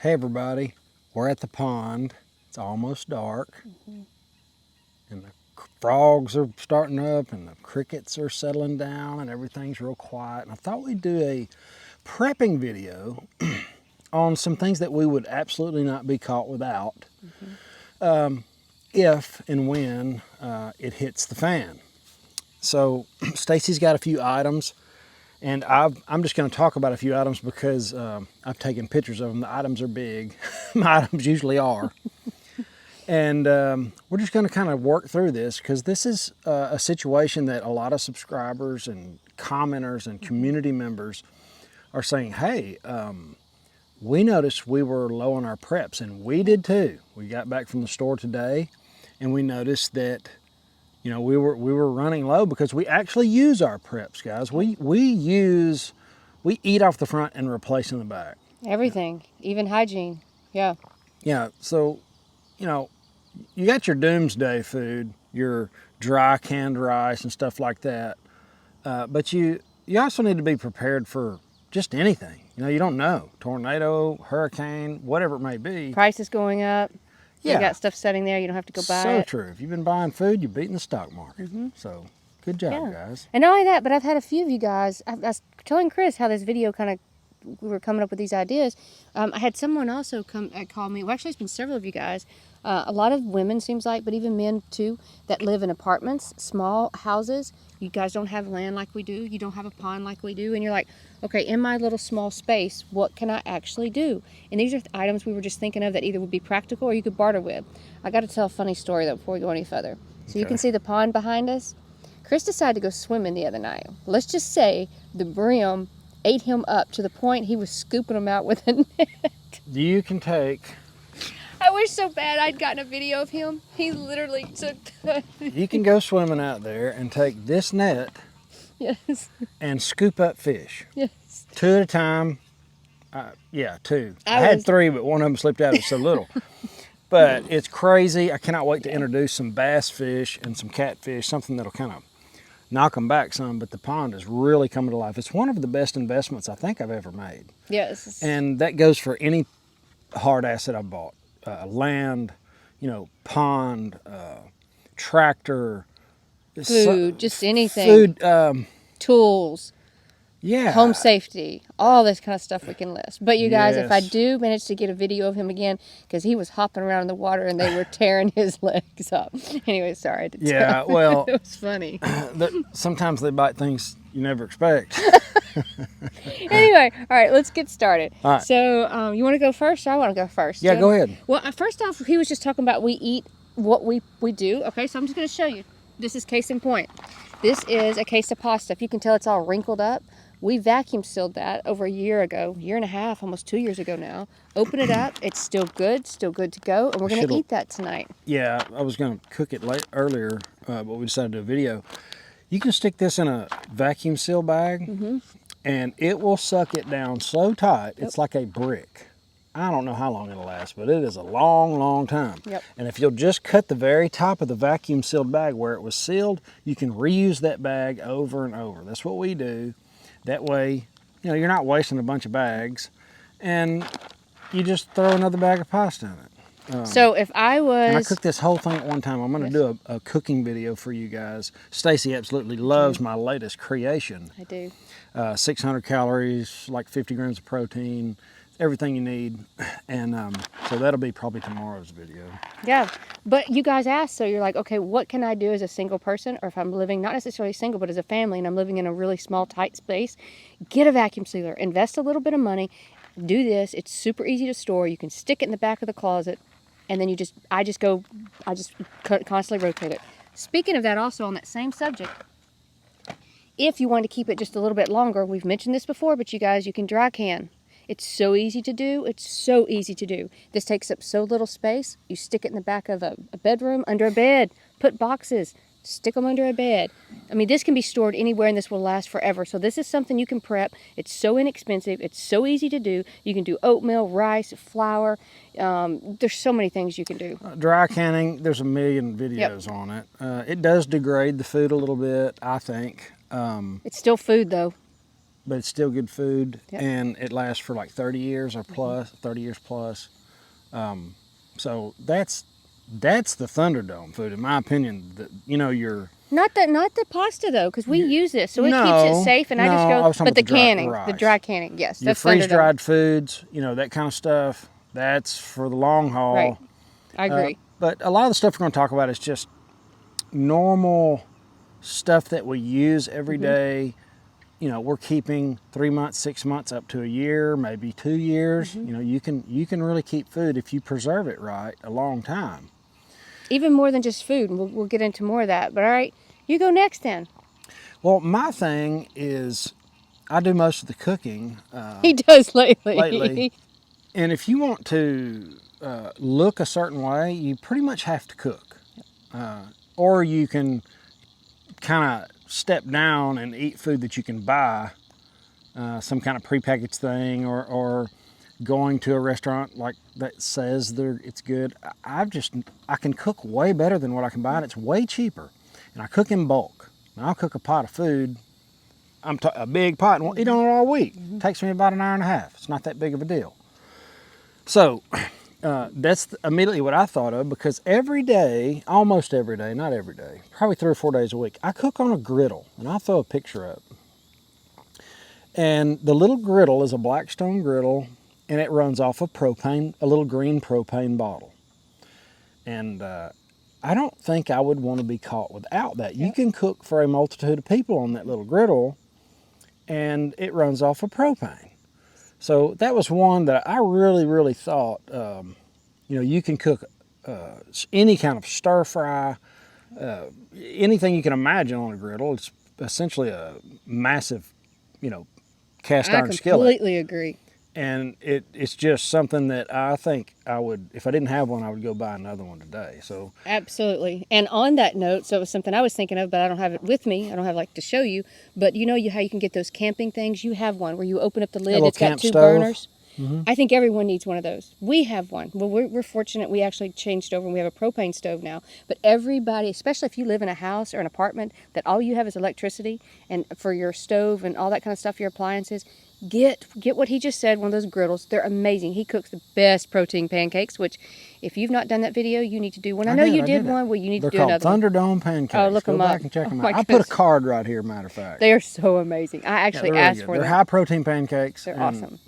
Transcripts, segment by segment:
Hey everybody, we're at the pond. It's almost dark. And the frogs are starting up and the crickets are settling down and everything's real quiet. And I thought we'd do a prepping video on some things that we would absolutely not be caught without if and when it hits the fan. So Stacey's got a few items. And I'm just going to talk about a few items because I've taken pictures of them. The items are big. My items usually are. And we're just going to kind of work through this because this is a situation that a lot of subscribers and commenters and community members are saying, hey, we noticed we were low on our preps, and we did too. We got back from the store today and we noticed that we were running low because we actually use our preps, guys. We eat off the front and replace in the back. Everything, even hygiene. Yeah. Yeah. So, you got your doomsday food, your dry canned rice and stuff like that. But you also need to be prepared for just anything. You don't know. Tornado, hurricane, whatever it may be. Prices going up. Yeah. You got stuff sitting there, you don't have to go buy So it. true. If you've been buying food, you're beating the stock market. So good job, guys. And not only that, but I've had a few of you guys, I was telling Chris how this video we were coming up with these ideas. I had someone also call me, well actually it's been several of you guys, a lot of women seems like, but even men too, that live in apartments, small houses. You guys don't have land like we do, you don't have a pond like we do, and you're like, okay, in my little small space, what can I actually do? And these are items we were just thinking of that either would be practical or you could barter with. I got to tell a funny story though before we go any further. So you can see the pond behind us. Chris decided to go swimming the other night. Let's just say the brim ate him up to the point he was scooping them out with a net. You can take... I wish so bad I'd gotten a video of him. He literally took You can go swimming out there and take this net Yes. and scoop up fish. Yes. 2 at a time. Yeah, 2. I had 3, but one of them slipped out. It was so little. But it's crazy. I cannot wait to introduce some bass fish and some catfish, something that'll kind of knock them back some. But the pond is really coming to life. It's one of the best investments I think I've ever made. Yes. And that goes for any hard asset I've bought. Land, pond, tractor, Food, just anything. Food, tools, yeah. home safety, all this kind of stuff we can list. But you guys, if I Yes. do manage to get a video of him again, because he was hopping around in the water and they were tearing his legs up. Anyway, sorry to Yeah, tell. well, It was funny. Sometimes they bite things you never expect. Anyway, all right, let's get started. All right. So, you want to go first or I want to go first? Yeah, go ahead. Well, first off, he was just talking about we eat what we do. Okay, so I'm just going to show you. This is case in point. This is a case of pasta. If you can tell, it's all wrinkled up. We vacuum sealed that over a year ago, year and a half, almost 2 years ago now. Open it up. It's still good to go. And we're going to eat that tonight. Yeah, I was going to cook it earlier, but we decided to do a video. You can stick this in a vacuum seal bag, and it will suck it down so tight, it's like a brick. I don't know how long it'll last, but it is a long, long time. Yep. And if you'll just cut the very top of the vacuum sealed bag where it was sealed, you can reuse that bag over and over. That's what we do. That way, you're not wasting a bunch of bags, and you just throw another bag of pasta in it. So if I was... And I cooked this whole thing at one time. I'm going to do a cooking video for you guys. Stacey absolutely loves my latest creation. I do. 600 calories, like 50 grams of protein, everything you need. And so that'll be probably tomorrow's video. Yeah, but you guys asked, so you're like, okay, what can I do as a single person, or if I'm living, not necessarily single, but as a family, and I'm living in a really small, tight space? Get a vacuum sealer. Invest a little bit of money. Do this. It's super easy to store. You can stick it in the back of the closet, and then I just constantly rotate it. Speaking of that, also on that same subject, if you want to keep it just a little bit longer, we've mentioned this before, but you guys, you can dry can. It's so easy to do. It's so easy to do. This takes up so little space. You stick it in the back of a bedroom, under a bed, put boxes, stick them under a bed. I mean, this can be stored anywhere and this will last forever. So this is something you can prep. It's so inexpensive. It's so easy to do. You can do oatmeal, rice, flour. There's so many things you can do. Dry canning, there's a million videos on it. It does degrade the food a little bit, I think. It's still food though. but it's still good food, Yep. and it lasts for like 30 years or plus, 30 years plus. So that's the Thunderdome food, in my opinion. Your Not the pasta though, because we use this, so it keeps No, it safe. And I no, just I go, was talking but the about the dry canning, the rice. dry canning, yes, your that's freeze Thunderdome. dried foods, that kind of stuff. That's for the long haul. Right, I agree. But a lot of the stuff we're going to talk about is just normal stuff that we use every day. We're keeping 3 months, 6 months, up to a year, maybe 2 years. You can really keep food if you preserve it right a long time. Even more than just food, and we'll get into more of that. But all right, you go next then. Well, my thing is I do most of the cooking He does lately. lately. And if you want to look a certain way, you pretty much have to cook. Or you can kind of step down and eat food that you can buy, some kind of prepackaged thing, or going to a restaurant like that says it's good. I can cook way better than what I can buy, and it's way cheaper. And I cook in bulk. And I'll cook a pot of food, a big pot, and we'll eat on it all week. It takes me about an hour and a half. It's not that big of a deal. So that's immediately what I thought of, because every day, almost every day, not every day, probably 3 or 4 days a week, I cook on a griddle, and I'll throw a picture up. And the little griddle is a Blackstone griddle, and it runs off of propane, a little green propane bottle. And I don't think I would want to be caught without that. You can cook for a multitude of people on that little griddle, and it runs off of propane. So that was one that I really, really thought, you can cook any kind of stir fry, anything you can imagine on a griddle. It's essentially a massive, cast iron skillet. I completely agree. And it's just something that I think I would, if I didn't have one, I would go buy another one today. So Absolutely. And on that note, so it was something I was thinking of, but I don't have it with me. I don't have to show you. But how you can get those camping things? You have one where you open up the lid. little It's got camp 2 stove. burners. Mm-hmm. I think everyone needs one of those. We have one. Well, we're fortunate. We actually changed over and we have a propane stove now. But everybody, especially if you live in a house or an apartment that all you have is electricity, and for your stove and all that kind of stuff, your appliances, get what he just said, one of those griddles. They're amazing. He cooks the best protein pancakes, which if you've not done that video, you need to do one. I know you did one. Well, you need to do another one. They're called Thunderdome pancakes. Oh, look Go them back up. and check them my out. I put a goodness. card right here, matter of fact. They are so amazing. I actually really asked good. for They're them. high protein pancakes. They're and awesome.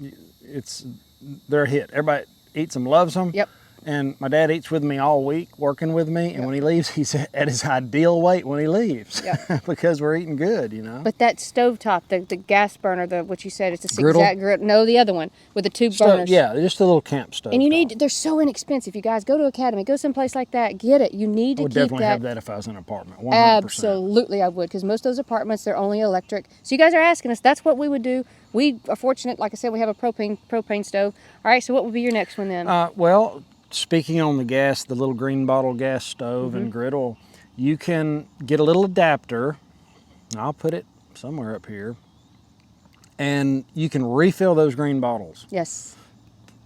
They're a hit. Everybody eats them, loves them. Yep. And my dad eats with me all week, working with me. And when he leaves, he's at his ideal weight when he leaves. Yep. Because we're eating good, But that stovetop, the gas burner, what you said, it's a Griddle? exact griddle. No, the other one with the 2 burners. Yeah, just a little camp stove. And they're so inexpensive. You guys go to Academy, go someplace like that, get it. You need to I would keep definitely that. have that if I was in an apartment. 100%. Absolutely, I would, because most of those apartments, they're only electric. So you guys are asking us, that's what we would do. We are fortunate, like I said, we have a propane stove. All right, so what would be your next one then? Well, speaking on the gas, the little green bottle gas stove and griddle, you can get a little adapter. I'll put it somewhere up here. And you can refill those green bottles. Yes.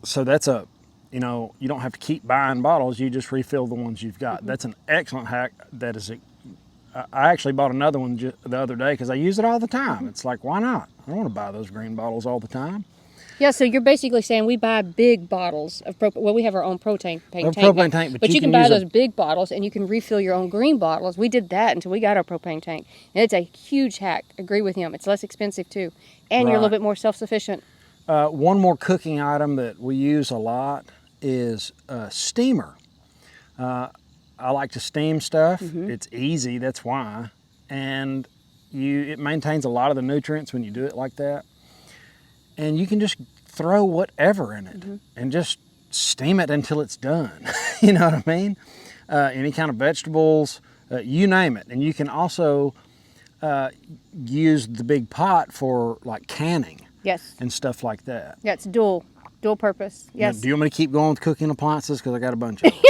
So that's you don't have to keep buying bottles. You just refill the ones you've got. That's an excellent hack. I actually bought another one the other day because I use it all the time. It's like, why not? I don't want to buy those green bottles all the time. Yeah, so you're basically saying we buy big bottles of propane. Well, we have our own propane tank. Propane tank, but you you can can buy use those big bottles and you can refill your own green bottles. We did that until we got our propane tank. And it's a huge hack. Agree with him. It's less expensive too. And you're a little bit more self-sufficient. One more cooking item that we use a lot is a steamer. I like to steam stuff. It's easy, that's why. And it maintains a lot of the nutrients when you do it like that. And you can just throw whatever in it and just steam it until it's done. You know what I mean? Any kind of vegetables, you name it. And you can also use the big pot for like canning. Yes. And stuff like that. Yeah, it's dual purpose. Yes. Now, do you want me to keep going with cooking appliances? Because I got a bunch of them.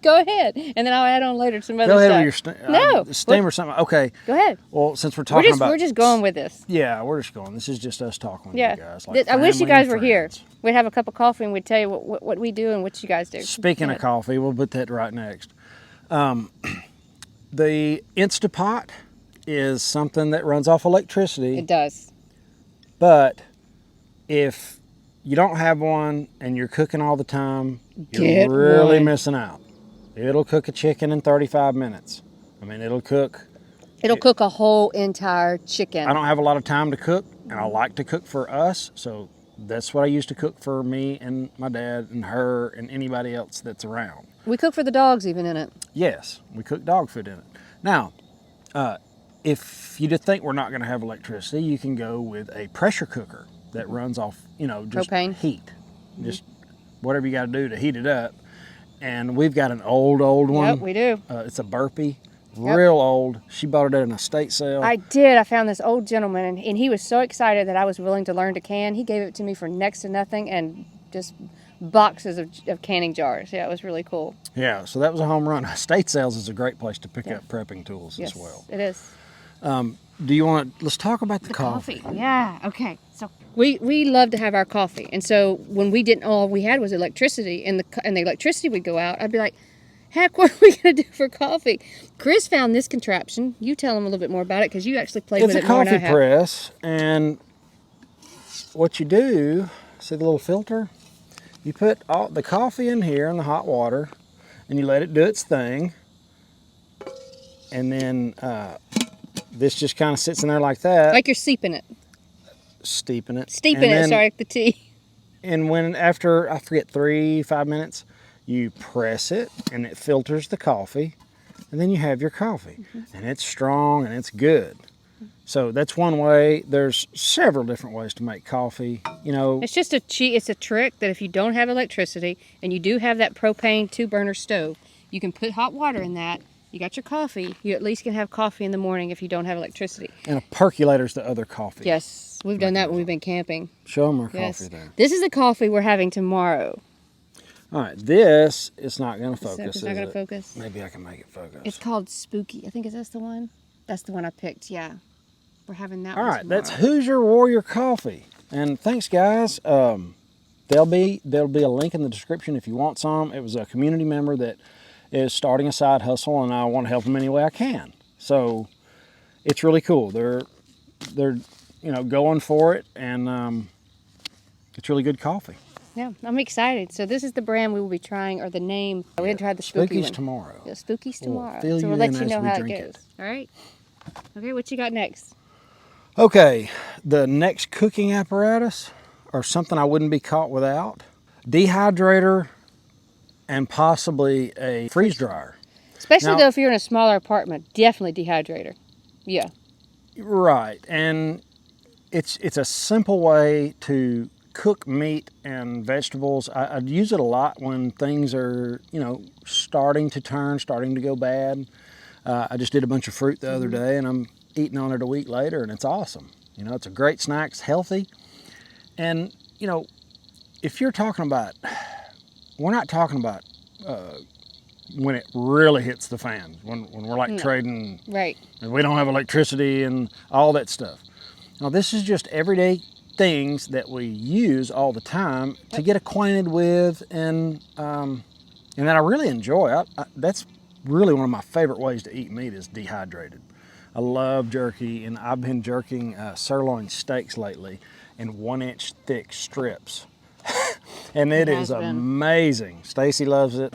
Go ahead. And then I'll add on later some other Go stuff. ahead with your steam or something. Okay. Go ahead. Well, since we're talking about... We're just going with this. Yeah, we're just going. This is just us talking with Yeah. you guys. Like I wish you family guys and were here. friends. We'd have a cup of coffee and we'd tell you what we do and what you guys do. Speaking of coffee, we'll put that right next. The Instapot is something that runs off electricity. It does. But if you don't have one and you're cooking all the time, you're Get really one. missing out. It'll cook a chicken in 35 minutes. I mean, it'll cook. It'll cook a whole entire chicken. I don't have a lot of time to cook, and I like to cook for us, so that's what I used to cook for me and my dad and her and anybody else that's around. We cook for the dogs even in it. Yes, we cook dog food in it. Now, if you just think we're not going to have electricity, you can go with a pressure cooker that runs off, just Propane. heat. Just whatever you got to do to heat it up. And we've got an old one. Yep, we do. It's a Burpee, real old. She bought it at an estate sale. I did. I found this old gentleman, and he was so excited that I was willing to learn to can. He gave it to me for next to nothing and just boxes of canning jars. Yeah, it was really cool. Yeah, so that was a home run. Estate sales is a great place to pick up prepping tools Yes, as well. it is. Do you want to, let's talk about the coffee. Yeah, okay. So we love to have our coffee. And so when we didn't, all we had was electricity, and the electricity would go out, I'd be like, heck, what are we going to do for coffee? Chris found this contraption. You tell him a little bit more about it because you actually played with it more than I have. It's a coffee press, and what you do, see the little filter? You put all the coffee in here in the hot water, and you let it do its thing, and then this just kind of sits in there like that. Like you're steeping it. Steeping it. Steeping it, sorry, the tea. And when after, I forget, 3-5 minutes, you press it, and it filters the coffee, and then you have your coffee. And it's strong, and it's good. So that's one way. There's several different ways to make coffee. It's just it's a trick that if you don't have electricity and you do have that propane 2-burner stove, you can put hot water in that. You got your coffee. You at least can have coffee in the morning if you don't have electricity. And a percolator's the other coffee. Yes, we've done that when we've been camping. Show them our Yes. coffee there. This is the coffee we're having tomorrow. All right, this is not going to focus. It's not going to focus. Maybe I can make it focus. It's called Spooky. I think is that the one? That's the one I picked. Yeah, we're having that. All one right, tomorrow. that's Hoosier Warrior Coffee. And thanks, guys. There'll be a link in the description if you want some. It was a community member that is starting a side hustle, and I want to help them any way I can. So it's really cool. They're going for it, and it's really good coffee. Yeah, I'm excited. So this is the brand we will be trying, or the name. We had tried the Spooky Spooky's one. tomorrow. Yeah, Spooky's tomorrow. fill So you we'll let in you as know we how it drink goes. it. All right. Okay, what you got next? Okay, the next cooking apparatus, or something I wouldn't be caught without, dehydrator and possibly a freeze dryer. Especially Now- though if you're in a smaller apartment, definitely dehydrator. Yeah. Right, and it's a simple way to cook meat and vegetables. I'd use it a lot when things are, starting to go bad. I just did a bunch of fruit the other day, and I'm eating on it a week later, and it's awesome. It's a great snack, it's healthy. And, if you're talking about, we're not talking about when it really hits the fan, when we're like trading, Right. and we don't have electricity and all that stuff. Now, this is just everyday things that we use all the time to get acquainted with, and that I really enjoy. That's really one of my favorite ways to eat meat is dehydrated. I love jerky, and I've been jerking sirloin steaks lately in 1-inch thick strips. And it is amazing. Stacey loves it.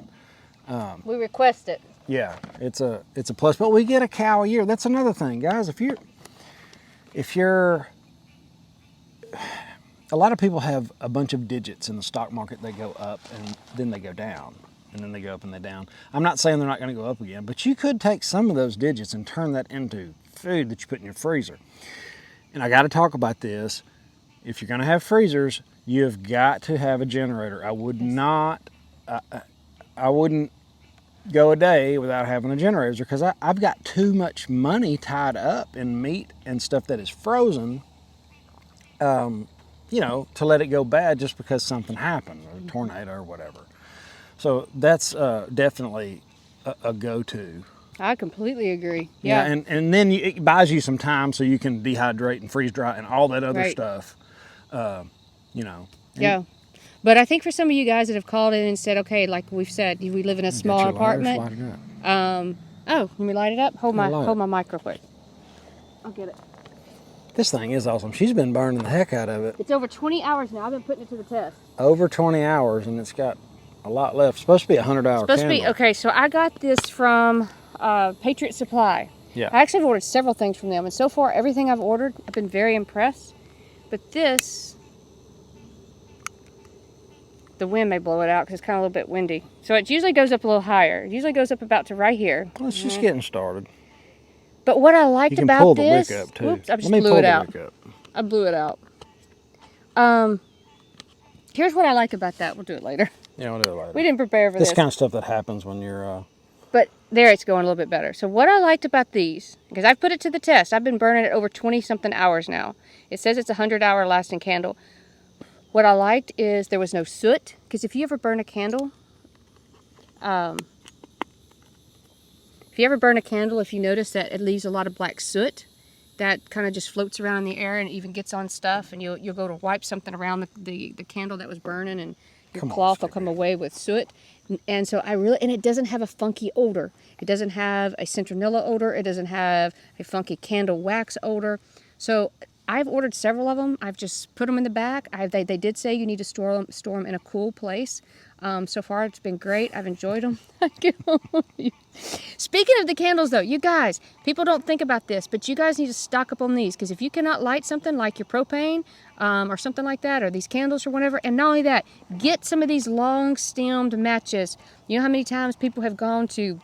We request it. Yeah, it's a plus. But we get a cow a year. That's another thing, guys. If you're a lot of people have a bunch of digits in the stock market. They go up and then they go down, and then they go up and they down. I'm not saying they're not going to go up again, but you could take some of those digits and turn that into food that you put in your freezer. And I got to talk about this. If you're going to have freezers, you've got to have a generator. I would not, I wouldn't go a day without having a generator because I've got too much money tied up in meat and stuff that is frozen, to let it go bad just because something happened, or a tornado or whatever. So that's definitely a go-to. I completely agree. Yeah, Yeah. and then it buys you some time so you can dehydrate and freeze dry and all that other Right. stuff. Yeah. But I think for some of you guys that have called in and said, okay, like we've said, we live in a small Get your lighter, apartment. slide it up. Oh, let me light it up. Hold Yeah, light my mic real quick. I'll get it. This thing is awesome. She's been burning the heck out of it. It's over 20 hours now. I've been putting it to the test. Over 20 hours, and it's got a lot left. It's supposed to be a 100-hour Supposed candle. to be, okay, so I got this from Patriots Supply. Yeah. I actually have ordered several things from them, and so far, everything I've ordered, I've been very impressed. But this, the wind may blow it out because it's kind of a little bit windy. So it usually goes up a little higher. It usually goes up about to right here. Well, it's just getting started. But what I liked You can about pull the this, wick up, too. Oops, I just Let me blew pull it the out. wick up. I blew it out. Here's what I like about that. We'll do it later. Yeah, we'll do it later. We didn't prepare for This this. kind of stuff that happens when you're... But there it's going a little bit better. So what I liked about these, because I've put it to the test. I've been burning it over 20-something hours now. It says it's a 100-hour lasting candle. What I liked is there was no soot. Because if you ever burn a candle, if you notice that it leaves a lot of black soot, that kind of just floats around in the air and even gets on stuff, and you'll go to wipe something around the candle that was burning, and your cloth will come away with soot. And so and it doesn't have a funky odor. It doesn't have a citronella odor. It doesn't have a funky candle wax odor. So I've ordered several of them. I've just put them in the back. They did say you need to store them in a cool place. So far, it's been great. I've enjoyed them. Speaking of the candles, though, you guys, people don't think about this, but you guys need to stock up on these, because if you cannot light something like your propane or something like that, or these candles or whatever, and not only that, get some of these long-stemmed matches. You know how many times people have gone to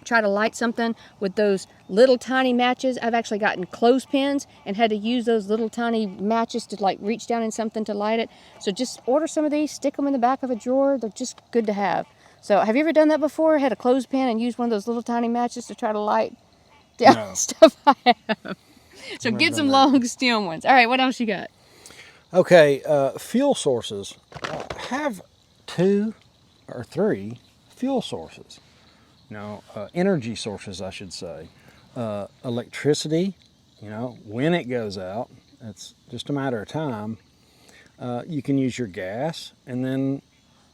try to light something with those little tiny matches? I've actually gotten clothespins and had to use those little tiny matches to like reach down in something to light it. So just order some of these, stick them in the back of a drawer. They're just good to have. So have you ever done that before? Had a clothespin and used one of those little tiny matches to try to light down stuff I have. So get some long stem ones. All right, what else you got? Okay, fuel sources. Have 2 or 3 fuel sources. Energy sources, I should say. Electricity, when it goes out, it's just a matter of time. You can use your gas, and then,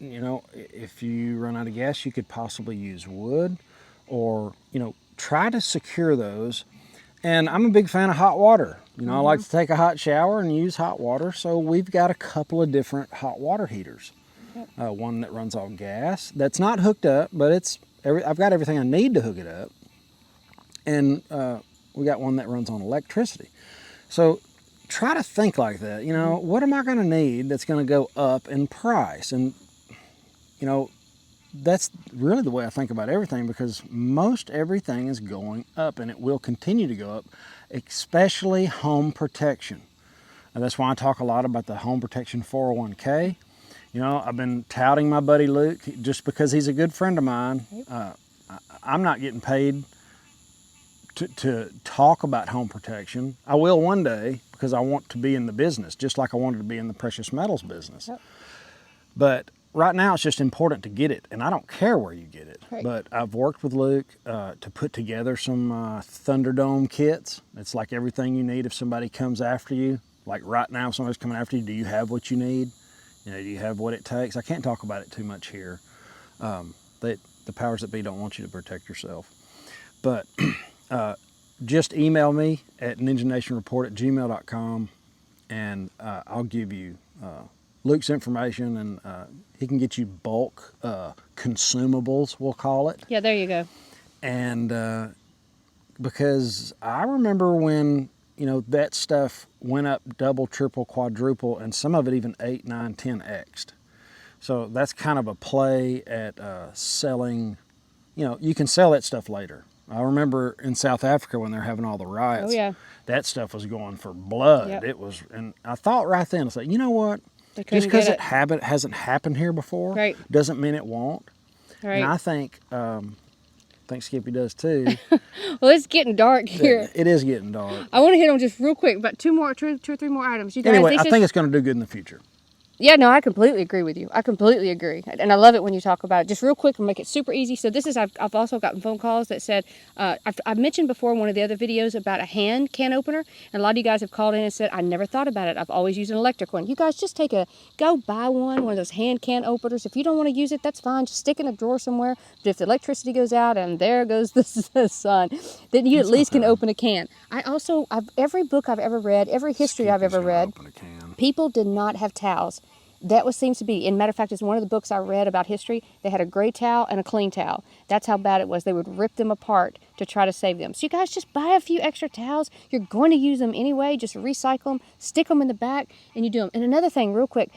if you run out of gas, you could possibly use wood, or, try to secure those. And I'm a big fan of hot water. I like to take a hot shower and use hot water, so we've got a couple of different hot water heaters. One that runs on gas, that's not hooked up, but I've got everything I need to hook it up. And we got one that runs on electricity. So try to think like that. What am I going to need that's going to go up in price? And, that's really the way I think about everything, because most everything is going up, and it will continue to go up, especially home protection. And that's why I talk a lot about the home protection 401k. I've been touting my buddy Luke just because he's a good friend of mine. I'm not getting paid to talk about home protection. I will one day, because I want to be in the business, just like I wanted to be in the precious metals business. Yep. But right now, it's just important to get it, and I don't care where you get it. Right. But I've worked with Luke to put together some Thunderdome kits. It's like everything you need if somebody comes after you. Like right now, if somebody's coming after you, do you have what you need? Do you have what it takes? I can't talk about it too much here. The powers that be don't want you to protect yourself. But just email me at ninjanationreport@gmail.com, and I'll give you Luke's information, and he can get you bulk consumables, we'll call it. Yeah, there you go. And because I remember when that stuff went up double, triple, quadruple, and some of it even 8, 9, 10x'd. So that's kind of a play at selling. You can sell that stuff later. I remember in South Africa when they're having all the riots. Oh, yeah. That stuff was going for blood. Yep. It was, and I thought right then, I was like, you know what? Just because it hasn't happened here before, right, doesn't mean it won't. Right. And I think Skippy does too. Well, it's getting dark here. It is getting dark. I want to hit on just real quick about two or three more items. You guys, anyway, I think it's going to do good in the future. Yeah, no, I completely agree with you. I completely agree. And I love it when you talk about it. Just real quick and make it super easy. So this is, I've also gotten phone calls that said, I've mentioned before in one of the other videos about a hand can opener. And a lot of you guys have called in and said, I never thought about it. I've always used an electric one. You guys just go buy one of those hand can openers. If you don't want to use it, that's fine. Just stick it in a drawer somewhere. But if the electricity goes out and there goes the sun, then you at least can open a can. Every book I've ever read, every history I've ever read, people did not have towels. That seems to be, in matter of fact, it's one of the books I read about history. They had a gray towel and a clean towel. That's how bad it was. They would rip them apart to try to save them. So you guys just buy a few extra towels. You're going to use them anyway. Just recycle them, stick them in the back, and you do them. And another thing, real quick,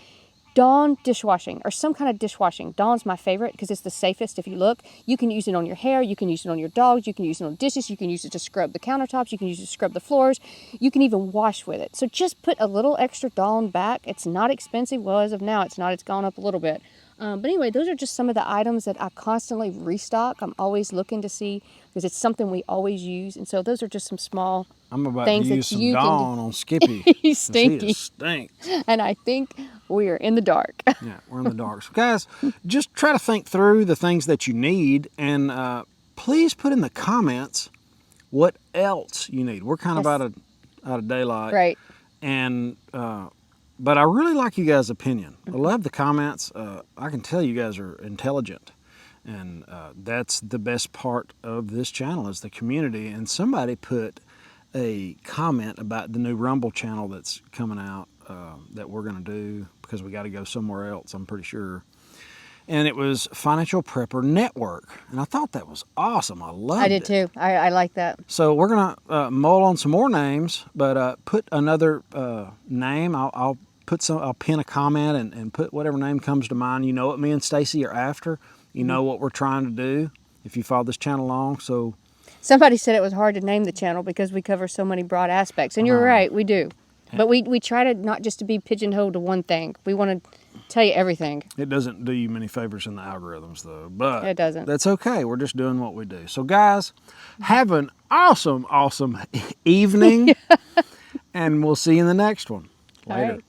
Dawn dishwashing or some kind of dishwashing. Dawn's my favorite because it's the safest. If you look, you can use it on your hair, you can use it on your dogs, you can use it on dishes, you can use it to scrub the countertops, you can use it to scrub the floors, you can even wash with it. So just put a little extra Dawn back. It's not expensive. Well, as of now, it's not. It's gone up a little bit. But anyway, those are just some of the items that I constantly restock. I'm always looking to see because it's something we always use. And so those are just some small I'm about things to use that some you Dawn on Skippy. He's stinky. He stinks. And I think we are in the dark. Yeah, we're in the dark. So guys, just try to think through the things that you need, and please put in the comments what else you need. We're kind of out of daylight, Right. And but I really like you guys' opinion. I love the comments. I can tell you guys are intelligent, and that's the best part of this channel is the community. And somebody put a comment about the new Rumble channel that's coming out that we're going to do because we got to go somewhere else, I'm pretty sure. And it was Financial Prepper Network. And I thought that was awesome. I loved it. I did too. I like that. So we're going to mull on some more names, but put another name. I'll pin a comment and put whatever name comes to mind. You know what me and Stacey are after. You know what we're trying to do if you follow this channel along. So somebody said it was hard to name the channel because we cover so many broad aspects. And you're right, we do. But we try to not just to be pigeonholed to one thing. We want to tell you everything. It doesn't do you many favors in the algorithms, though. But it doesn't. That's okay. We're just doing what we do. So, guys, have an awesome, awesome evening. And we'll see you in the next one. Later.